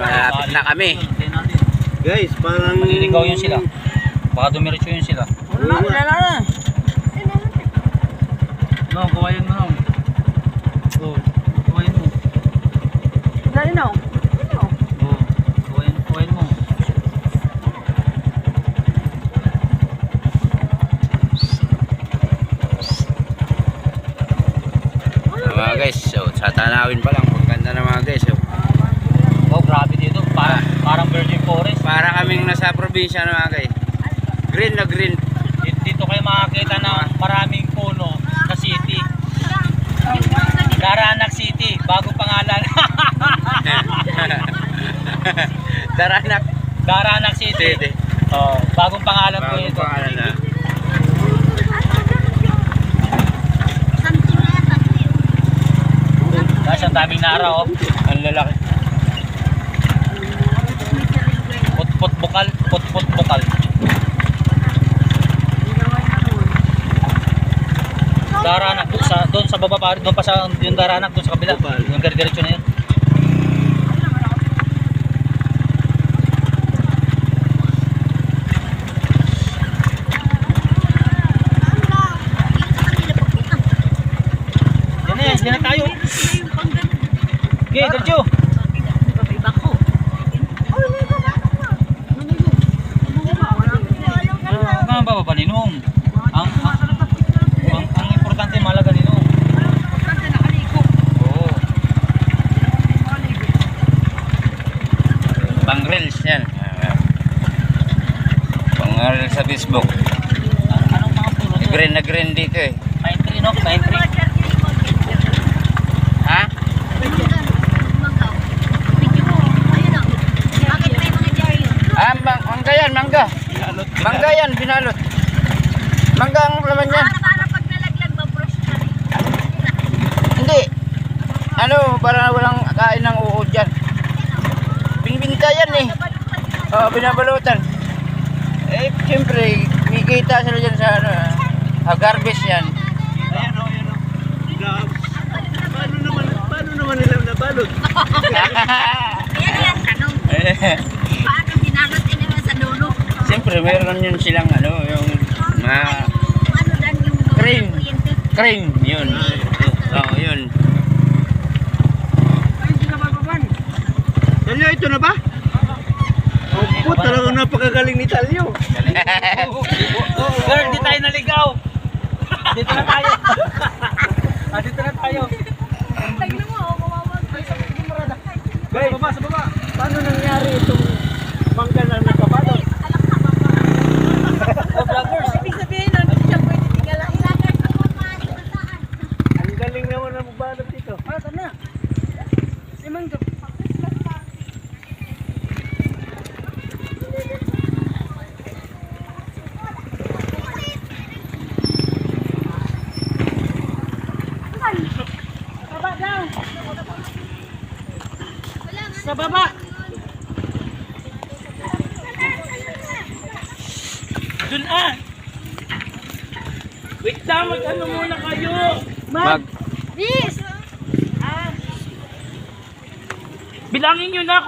malapit na kami. Guys, parang... Maliligaw yun sila. Baka dumiretso yun sila. Wala na. No, kawayan mo. Oh, kawayan mo. Dali na. Oh, kawayan mo. Mga guys, so, sa tanawin pa lang, pagkanda na mga guys. So, Oh, grabe dito. Parang virgin forest. para kaming nasa probinsya na mga guys. Green na green. Dito kayo makakita ng maraming puno sa city. Daranak City, bago pangalan. Daranak. Daranak City. Oh, bagong pangalan po Bagong ito. pangalan na. Kasi ang daming nara, oh. Ang lalaki. Put bukal. Daranak doon sa baba pa, doon pa sa yung Daranak doon sa kabila. Yung diretso na yun. Yan na tayo. Okay, diretso. Ang baba ninong. Ang importante malaga ninong. Oo. Pang reels yan. Pang reels sa Facebook. Anong mga puno? Green na green dito eh. Pine tree, no? Pine tree. Ha? Ah, mangga yan, mangga. Mangga yan, binalot. Mangga ang laman yan. Hindi. Ano, para walang kain ng uod yan. Bingbingka yan eh. Oo, binabalutan. Eh, siyempre, kikita sila dyan sa ano, garbage yan. Ayan o. Paano naman nila nabalot? Siyempre, meron yun silang ano, yung mga crane, yun. Oo, yun. Talyo, ito na ba? Oh, talagang napakagaling ni Talyo. Girl, di tayo naligaw. Dito na tayo. Dito na tayo. Guys, sa baba. Paano nangyari itong mangga na nagkabalot? Oh, vloggers. Ang galing naman na magbalot dito. Sana. Mangga. Sa baba. Dun ah. Wait lang, mag-ano muna kayo. Mag Bilangin nyo na